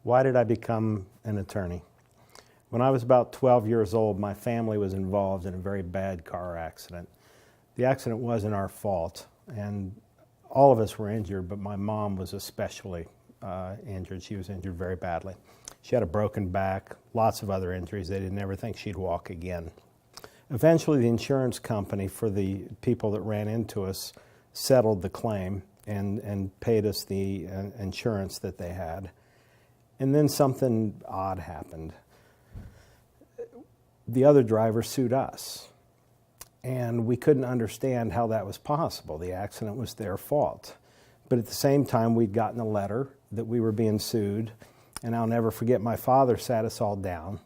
Why did I become an attorney? When I was about 12 years old, my family was involved in a very bad car accident. The accident wasn't our fault, and all of us were injured, but my mom was especially injured. She was injured very badly. She had a broken back, lots of other injuries. They didn't ever think she'd walk again. Eventually, the insurance company for the people that ran into us settled the claim and paid us the insurance that they had. And then something odd happened. The other driver sued us, and we couldn't understand how that was possible. The accident was their fault. But at the same time, we'd gotten a letter that we were being sued, and I'll never forget, my father sat us all down,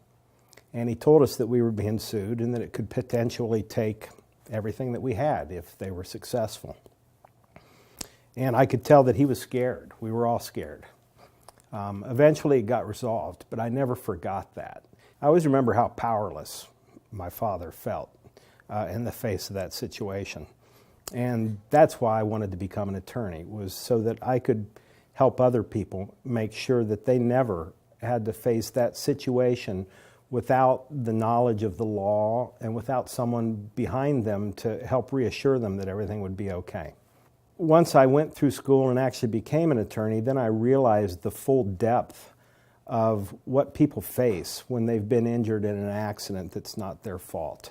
and he told us that we were being sued and that it could potentially take everything that we had if they were successful. And I could tell that he was scared. We were all scared. Eventually it got resolved, but I never forgot that. I always remember how powerless my father felt in the face of that situation. And that's why I wanted to become an attorney, was so that I could help other people make sure that they never had to face that situation without the knowledge of the law and without someone behind them to help reassure them that everything would be okay. Once I went through school and actually became an attorney, then I realized the full depth of what people face when they've been injured in an accident that's not their fault.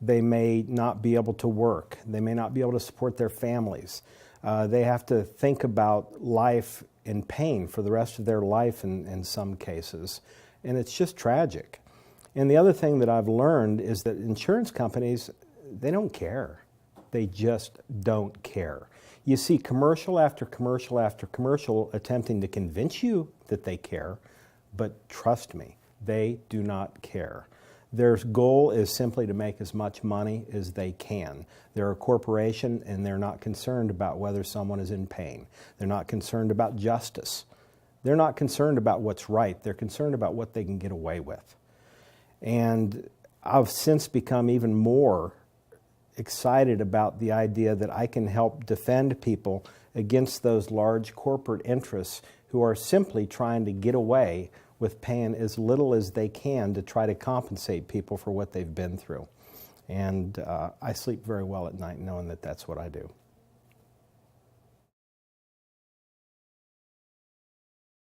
They may not be able to work. They may not be able to support their families. They have to think about life in pain for the rest of their life in some cases. And it's just tragic. And the other thing that I've learned is that insurance companies, they don't care. They just don't care. You see commercial after commercial after commercial attempting to convince you that they care, but trust me, they do not care. Their goal is simply to make as much money as they can. They're a corporation, and they're not concerned about whether someone is in pain. They're not concerned about justice. They're not concerned about what's right. They're concerned about what they can get away with. And I've since become even more excited about the idea that I can help defend people against those large corporate interests who are simply trying to get away with paying as little as they can to try to compensate people for what they've been through. And I sleep very well at night knowing that that's what I do.